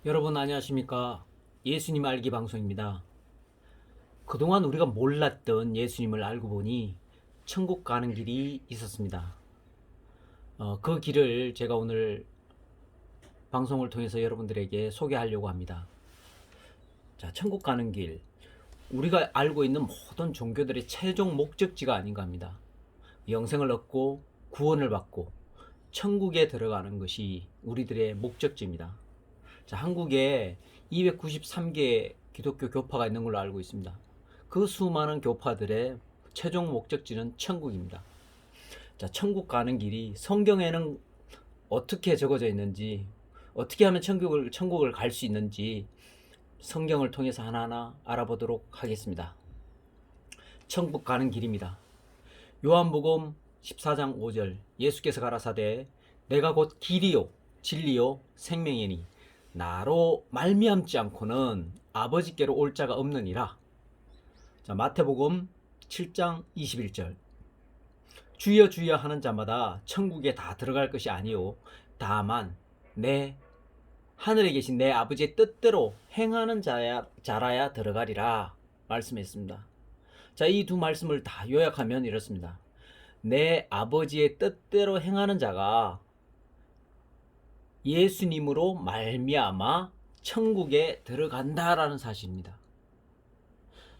여러분 안녕하십니까? 예수님 알기 방송입니다. 그동안 우리가 몰랐던 예수님을 알고 보니 천국 가는 길이 있었습니다. 그 길을 제가 오늘 방송을 통해서 여러분들에게 소개하려고 합니다. 자, 천국 가는 길. 우리가 알고 있는 모든 종교들의 최종 목적지가 아닌가 합니다. 영생을 얻고 구원을 받고 천국에 들어가는 것이 우리들의 목적지입니다. 자, 한국에 293개 기독교 교파가 있는 걸로 알고 있습니다. 그 수많은 교파들의 최종 목적지는 천국입니다. 자, 천국 가는 길이 성경에는 어떻게 적어져 있는지, 어떻게 하면 천국을 갈 수 있는지 성경을 통해서 하나하나 알아보도록 하겠습니다. 천국 가는 길입니다. 요한복음 14장 5절 예수께서 가라사대 내가 곧 길이요 진리요 생명이니 나로 말미암지 않고는 아버지께로 올 자가 없느니라. 자, 마태복음 7장 21절 주여 주여 하는 자마다 천국에 다 들어갈 것이 아니요 다만 내 하늘에 계신 내 아버지의 뜻대로 행하는 자라야 들어가리라 말씀했습니다. 자, 이 두 말씀을 다 요약하면 이렇습니다. 내 아버지의 뜻대로 행하는 자가 예수님으로 말미암아 천국에 들어간다라는 사실입니다.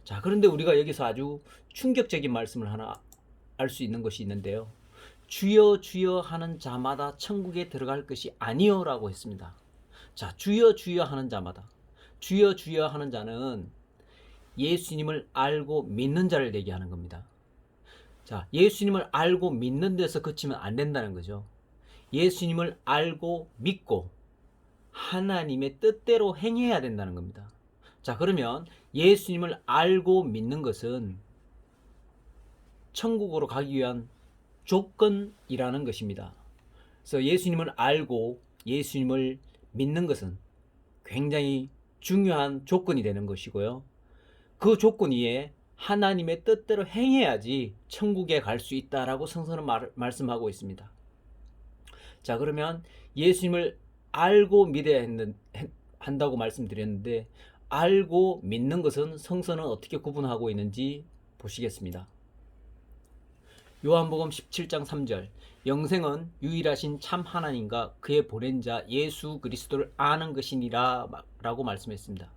자, 그런데 우리가 여기서 아주 충격적인 말씀을 하나 알 수 있는 것이 있는데요. 주여 주여 하는 자마다 천국에 들어갈 것이 아니요라고 했습니다. 자, 주여 주여 하는 자마다, 주여 주여 하는 자는 예수님을 알고 믿는 자를 얘기하는 겁니다. 자, 예수님을 알고 믿는 데서 그치면 안 된다는 거죠. 예수님을 알고 믿고 하나님의 뜻대로 행해야 된다는 겁니다. 자, 그러면 예수님을 알고 믿는 것은 천국으로 가기 위한 조건이라는 것입니다. 그래서 예수님을 알고 예수님을 믿는 것은 굉장히 중요한 조건이 되는 것이고요. 그 조건 위에 하나님의 뜻대로 행해야지 천국에 갈 수 있다라고 성서는 말씀하고 있습니다. 자, 그러면 예수님을 알고 믿어야 한다고 말씀드렸는데 알고 믿는 것은 성서는 어떻게 구분하고 있는지 보시겠습니다. 요한복음 17장 3절 영생은 유일하신 참 하나님과 그의 보낸 자 예수 그리스도를 아는 것이니라 라고 말씀했습니다.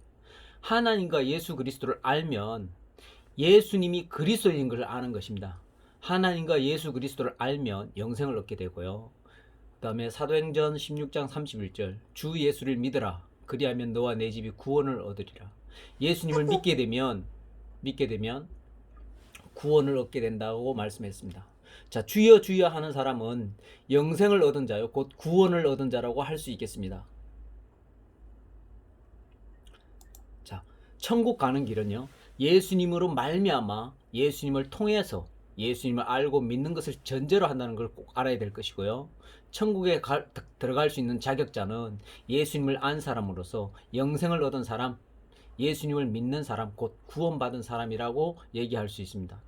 하나님과 예수 그리스도를 알면 예수님이 그리스도인 것을 아는 것입니다. 하나님과 예수 그리스도를 알면 영생을 얻게 되고요. 그 다음에 사도행전 16장 31절 주 예수를 믿으라 그리하면 너와 내 집이 구원을 얻으리라. 예수님을 믿게 되면 구원을 얻게 된다고 말씀했습니다. 자, 주여 주여 하는 사람은 영생을 얻은 자요 곧 구원을 얻은 자라고 할 수 있겠습니다. 자, 천국 가는 길은요 예수님으로 말미암아 예수님을 통해서 예수님을 알고 믿는 것을 전제로 한다는 걸 꼭 알아야 될 것이고요. 천국에 들어갈 수 있는 자격자는 예수님을 안 사람으로서 영생을 얻은 사람, 예수님을 믿는 사람, 곧 구원받은 사람이라고 얘기할 수 있습니다.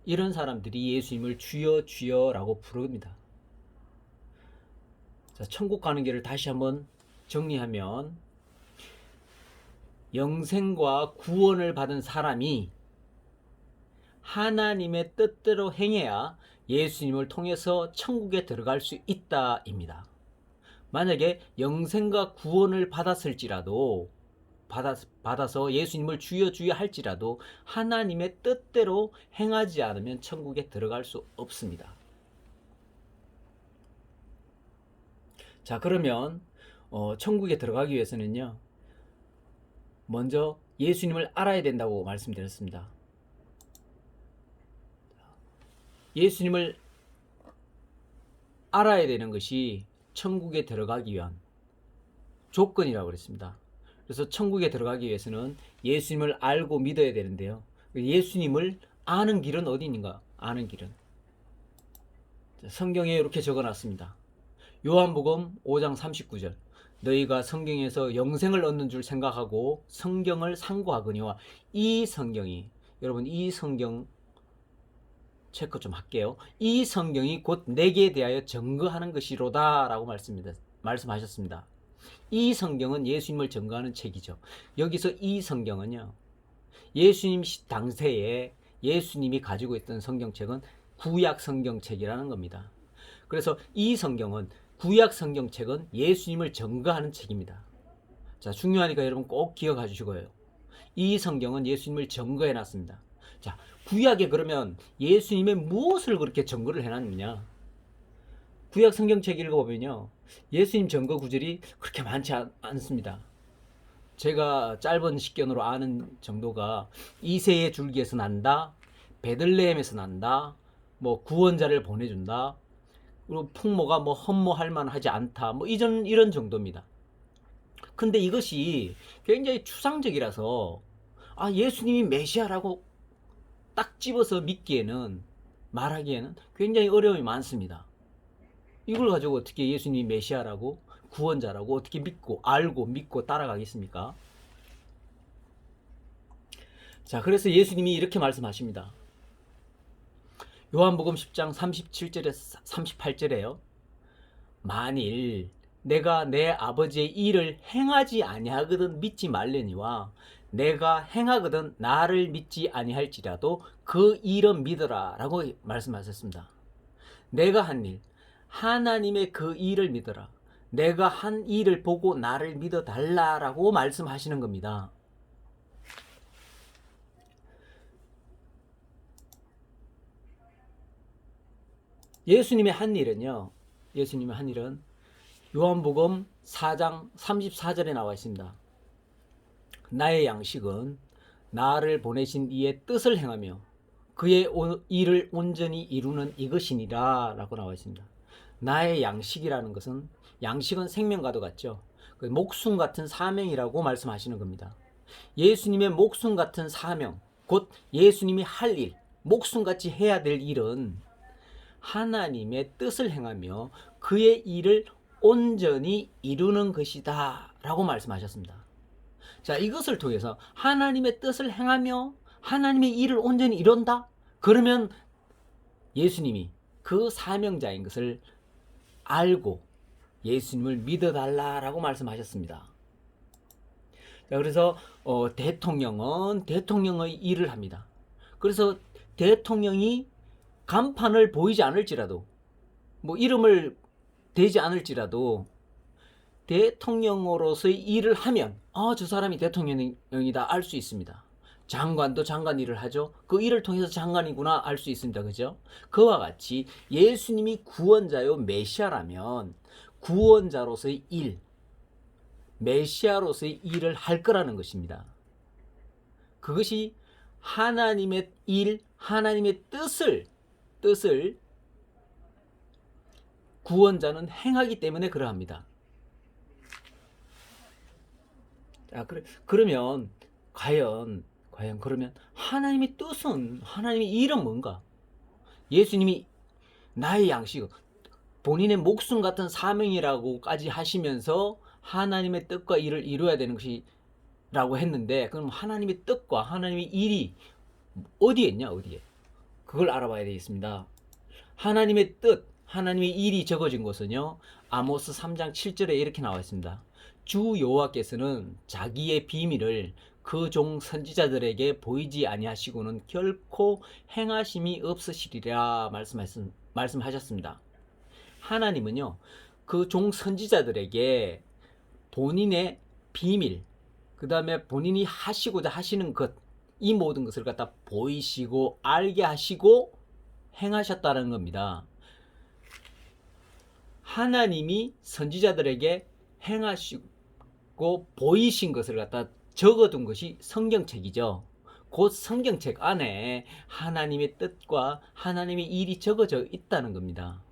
이런 사람들이 예수님을 주여 주여라고 부릅니다. 자, 천국 가는 길을 다시 한번 정리하면 영생과 구원을 받은 사람이 하나님의 뜻대로 행해야 예수님을 통해서 천국에 들어갈 수 있다입니다. 만약에 영생과 구원을 받았을지라도 받아서 예수님을 주여 주여 할지라도 하나님의 뜻대로 행하지 않으면 천국에 들어갈 수 없습니다. 자, 그러면 천국에 들어가기 위해서는요 먼저 예수님을 알아야 된다고 말씀드렸습니다. 예수님을 알아야 되는 것이 천국에 들어가기 위한 조건이라고 그랬습니다. 그래서 천국에 들어가기 위해서는 예수님을 알고 믿어야 되는데요. 예수님을 아는 길은 어디 있는가? 아는 길은 성경에 이렇게 적어놨습니다. 요한복음 5장 39절 너희가 성경에서 영생을 얻는 줄 생각하고 성경을 상고하거니와 이 성경이 여러분 이 성경 체크 좀 할게요. 이 성경이 곧 내게 대하여 증거하는 것이로다 라고 말씀하셨습니다. 이 성경은 예수님을 증거하는 책이죠. 여기서 이 성경은요, 예수님 당시에 예수님이 가지고 있던 성경책은 구약 성경책이라는 겁니다. 그래서 이 성경은, 구약 성경책은 예수님을 증거하는 책입니다. 자, 중요하니까 여러분 꼭 기억해 주시고요. 이 성경은 예수님을 증거해 놨습니다. 자, 구약에 그러면 예수님의 무엇을 그렇게 증거를 해 놨느냐? 구약 성경책 읽어보면요, 예수님 증거 구절이 그렇게 많지 않습니다. 제가 짧은 식견으로 아는 정도가 이새의 줄기에서 난다, 베들레헴에서 난다, 뭐 구원자를 보내준다, 그리고 풍모가 뭐 험모할 만하지 않다, 뭐 이런 정도입니다. 근데 이것이 굉장히 추상적이라서 예수님이 메시아라고 딱 집어서 믿기에는, 말하기에는 굉장히 어려움이 많습니다. 이걸 가지고 어떻게 예수님이 메시아라고, 구원자라고 어떻게 믿고, 알고 믿고 따라가겠습니까? 자, 그래서 예수님이 이렇게 말씀하십니다. 요한복음 10장 37절에 38절에요. 만일 내가 내 아버지의 일을 행하지 아니하거든 믿지 말려니와 내가 행하거든 나를 믿지 아니할지라도 그 일은 믿어라 라고 말씀하셨습니다. 내가 한 일, 하나님의 그 일을 믿어라. 내가 한 일을 보고 나를 믿어 달라라고 말씀하시는 겁니다. 예수님의 한 일은요, 예수님의 한 일은 요한복음 4장 34절에 나와 있습니다. 나의 양식은 나를 보내신 이의 뜻을 행하며 그의 일을 온전히 이루는 이것이니라 라고 나와 있습니다. 나의 양식이라는 것은, 양식은 생명과도 같죠. 목숨 같은 사명이라고 말씀하시는 겁니다. 예수님의 목숨 같은 사명, 곧 예수님이 할 일, 목숨같이 해야 될 일은 하나님의 뜻을 행하며 그의 일을 온전히 이루는 것이다 라고 말씀하셨습니다. 자, 이것을 통해서 하나님의 뜻을 행하며 하나님의 일을 온전히 이룬다? 그러면 예수님이 그 사명자인 것을 알고 예수님을 믿어달라라고 말씀하셨습니다. 자, 그래서 대통령은 대통령의 일을 합니다. 그래서 대통령이 간판을 보이지 않을지라도, 뭐 이름을 대지 않을지라도 대통령으로서의 일을 하면 저 사람이 대통령이다 알 수 있습니다. 장관도 장관 일을 하죠. 그 일을 통해서 장관이구나 알 수 있습니다. 그죠? 그와 같이 예수님이 구원자요 메시아라면 구원자로서의 일, 메시아로서의 일을 할 거라는 것입니다. 그것이 하나님의 일, 하나님의 뜻을 구원자는 행하기 때문에 그러합니다. 자, 그러면 과연 그러면 하나님의 뜻은, 하나님의 일은 뭔가? 예수님이 나의 양식, 본인의 목숨 같은 사명이라고까지 하시면서 하나님의 뜻과 일을 이루어야 되는 것이 라고 했는데, 그럼 하나님의 뜻과 하나님의 일이 어디에 있냐? 어디에? 그걸 알아봐야 되겠습니다. 하나님의 뜻, 하나님의 일이 적어진 것은요, 아모스 3장 7절에 이렇게 나와 있습니다. 주 여호와께서는 자기의 비밀을 그 종 선지자들에게 보이지 아니하시고는 결코 행하심이 없으시리라 말씀하셨습니다. 하나님은요, 그 종 선지자들에게 본인의 비밀, 그 다음에 본인이 하시고자 하시는 것, 이 모든 것을 갖다 보이시고 알게 하시고 행하셨다는 겁니다. 하나님이 선지자들에게 행하시고 보이신 것을 갖다 적어둔 것이 성경책이죠. 곧 성경책 안에 하나님의 뜻과 하나님의 일이 적어져 있다는 겁니다.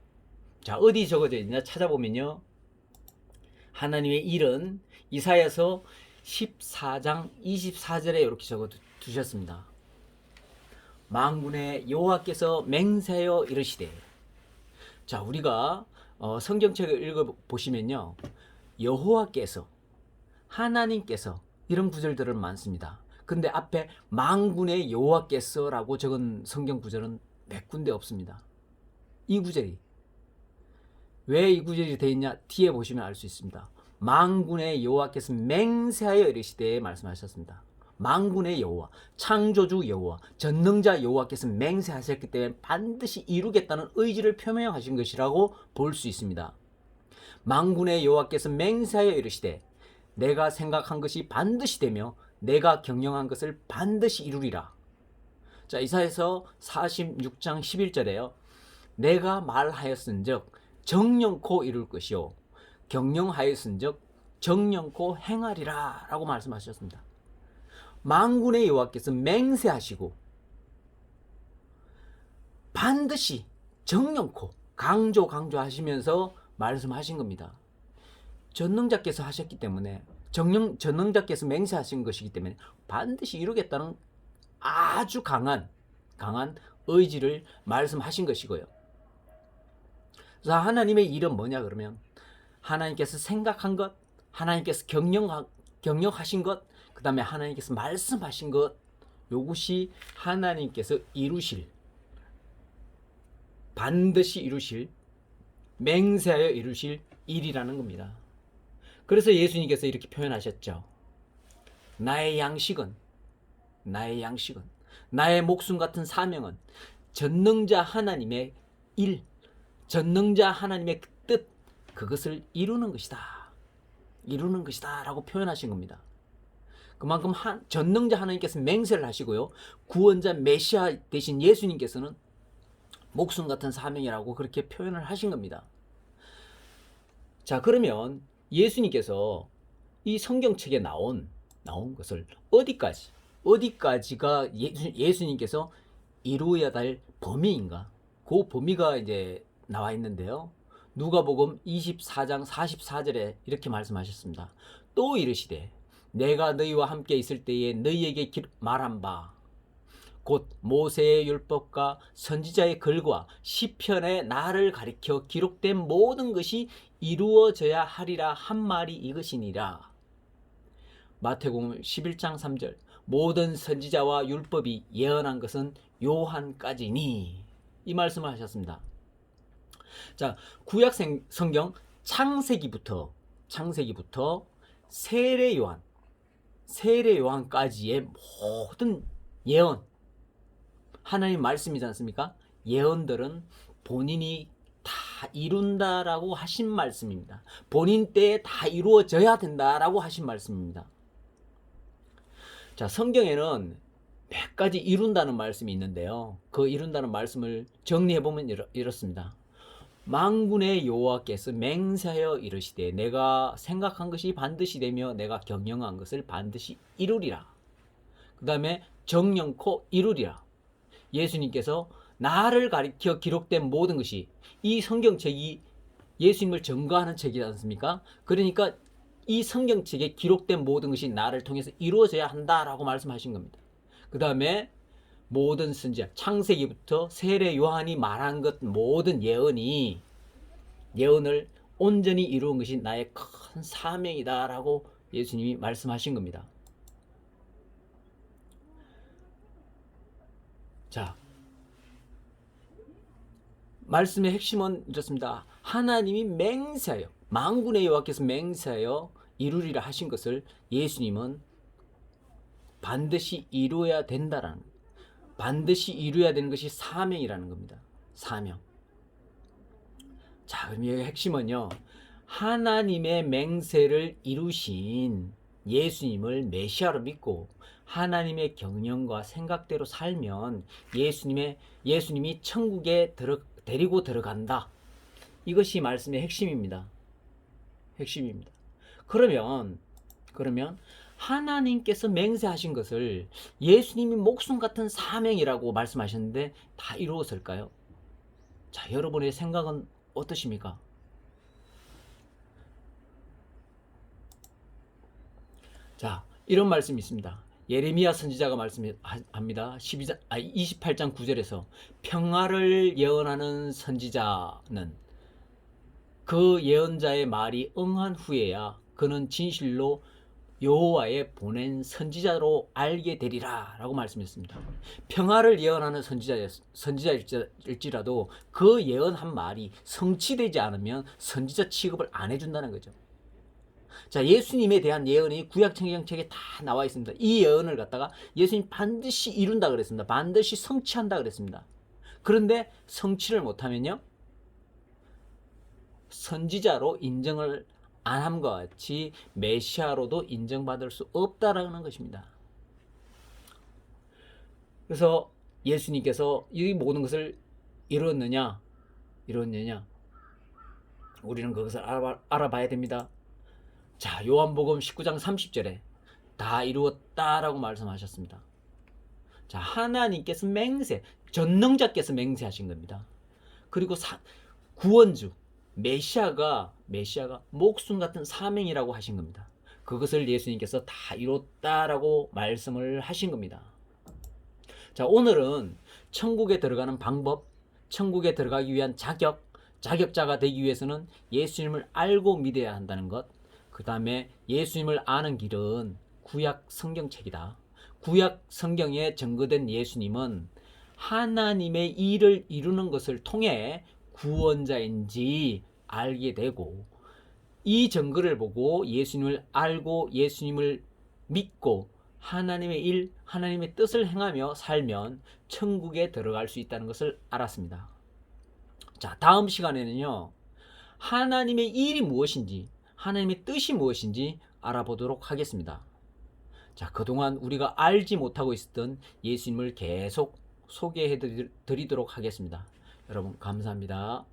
자, 어디 적어져 있냐 찾아보면요, 하나님의 일은 이사야서 14장 24절에 이렇게 적어 두셨습니다. 만군의 여호와께서 맹세하여 이르시되. 자, 우리가 성경책을 읽어보시면요, 여호와께서, 하나님께서, 이런 구절들은 많습니다. 근데 앞에 만군의 여호와께서라고 적은 성경 구절은 몇 군데 없습니다. 이 구절이 왜 이 구절이 되어 있냐 뒤에 보시면 알 수 있습니다. 만군의 여호와께서 맹세하여 이르시되 말씀하셨습니다. 만군의 여호와, 창조주 여호와, 전능자 여호와께서 맹세하셨기 때문에 반드시 이루겠다는 의지를 표명하신 것이라고 볼 수 있습니다. 만군의 여호와께서 맹세하여 이르시되 내가 생각한 것이 반드시 되며 내가 경영한 것을 반드시 이루리라. 자, 이사야서 46장 11절에요. 내가 말하였은즉 정령코 이룰 것이요 경영하였은즉 정령코 행하리라 라고 말씀하셨습니다. 만군의 여호와께서 맹세하시고 반드시 정령코 강조하시면서 말씀하신 겁니다. 전능자께서 하셨기 때문에 전능자께서 맹세하신 것이기 때문에 반드시 이루겠다는 아주 강한 의지를 말씀하신 것이고요. 자, 하나님의 일은 뭐냐 그러면 하나님께서 생각한 것, 하나님께서 경영하신 것, 그 다음에 하나님께서 말씀하신 것, 요것이 하나님께서 반드시 이루실, 맹세하여 이루실 일이라는 겁니다. 그래서 예수님께서 이렇게 표현하셨죠. 나의 양식은, 나의 목숨 같은 사명은 전능자 하나님의 일, 전능자 하나님의 뜻, 그것을 이루는 것이다 라고 표현하신 겁니다. 그만큼 전능자 하나님께서 맹세를 하시고요, 구원자 메시아 되신 예수님께서는 목숨 같은 사명이라고 그렇게 표현을 하신 겁니다. 자, 그러면 예수님께서 이 성경책에 나온 것을 어디까지가 예수님께서 이루어야 될 범위인가? 그 범위가 이제 나와 있는데요. 누가복음 24장 44절에 이렇게 말씀하셨습니다. 또 이르시되 내가 너희와 함께 있을 때에 너희에게 말한 바 곧 모세의 율법과 선지자의 글과 시편에 나를 가리켜 기록된 모든 것이 이루어져야 하리라 한 말이 이것이니라. 마태복음 11장 3절 모든 선지자와 율법이 예언한 것은 요한까지니, 이 말씀을 하셨습니다. 자, 구약 성경 창세기부터 세례 요한까지의 모든 예언, 하나님 말씀이지 않습니까? 예언들은 본인이 다 이룬다라고 하신 말씀입니다. 본인 때에 다 이루어져야 된다라고 하신 말씀입니다. 자, 성경에는 몇 가지 이룬다는 말씀이 있는데요. 그 이룬다는 말씀을 정리해보면 이렇습니다. 만군의 여호와께서 맹세하여 이르시되 내가 생각한 것이 반드시 되며 내가 경영한 것을 반드시 이루리라. 그 다음에 정령코 이루리라. 예수님께서 나를 가리켜 기록된 모든 것이, 이 성경책이 예수님을 증거하는 책이지 않습니까? 그러니까 이 성경책에 기록된 모든 것이 나를 통해서 이루어져야 한다라고 말씀하신 겁니다. 그 다음에 모든 선지자, 창세기부터 세례 요한이 말한 것 모든 예언을 온전히 이루은 것이 나의 큰 사명이다라고 예수님이 말씀하신 겁니다. 자, 말씀의 핵심은 이렇습니다. 하나님이 맹세하여, 만군의 여호와께서 맹세하여 이루리라 하신 것을 예수님은 반드시 이루어야 된다라는, 반드시 이루어야 되는 것이 사명이라는 겁니다. 사명. 자, 그럼 이 핵심은요, 하나님의 맹세를 이루신 예수님을 메시아로 믿고 하나님의 경영과 생각대로 살면 예수님이 천국에 데리고 들어간다. 이것이 말씀의 핵심입니다. 그러면 하나님께서 맹세하신 것을 예수님이 목숨 같은 사명이라고 말씀하셨는데 다 이루었을까요? 자, 여러분의 생각은 어떠십니까? 자, 이런 말씀이 있습니다. 예레미야 선지자가 말씀합니다. 28장 9절에서 평화를 예언하는 선지자는 그 예언자의 말이 응한 후에야 그는 진실로 여호와의 보낸 선지자로 알게 되리라 라고 말씀했습니다. 평화를 예언하는 선지자일지라도 그 예언한 말이 성취되지 않으면 선지자 취급을 안 해준다는 거죠. 자, 예수님에 대한 예언이 구약 성경책에 다 나와 있습니다. 이 예언을 갖다가 예수님 반드시 이룬다 그랬습니다. 반드시 성취한다 그랬습니다. 그런데 성취를 못하면요, 선지자로 인정을 안 함과 같이 메시아로도 인정받을 수 없다라는 것입니다. 그래서 예수님께서 이 모든 것을 이루었느냐, 우리는 그것을 알아봐야 됩니다. 자, 요한복음 19장 30절에 다 이루었다라고 말씀하셨습니다. 자, 하나님께서 전능자께서 맹세하신 겁니다. 그리고 구원주 메시아가 목숨 같은 사명이라고 하신 겁니다. 그것을 예수님께서 다 이뤘다라고 말씀을 하신 겁니다. 자, 오늘은 천국에 들어가는 방법, 천국에 들어가기 위한 자격자가 되기 위해서는 예수님을 알고 믿어야 한다는 것, 그 다음에 예수님을 아는 길은 구약 성경책이다. 구약 성경에 증거된 예수님은 하나님의 일을 이루는 것을 통해 구원자인지 알게 되고, 이 증거를 보고 예수님을 알고 예수님을 믿고 하나님의 일, 하나님의 뜻을 행하며 살면 천국에 들어갈 수 있다는 것을 알았습니다. 자, 다음 시간에는요, 하나님의 일이 무엇인지, 하나님의 뜻이 무엇인지 알아보도록 하겠습니다. 자, 그동안 우리가 알지 못하고 있었던 예수님을 계속 소개해 드리도록 하겠습니다. 여러분, 감사합니다.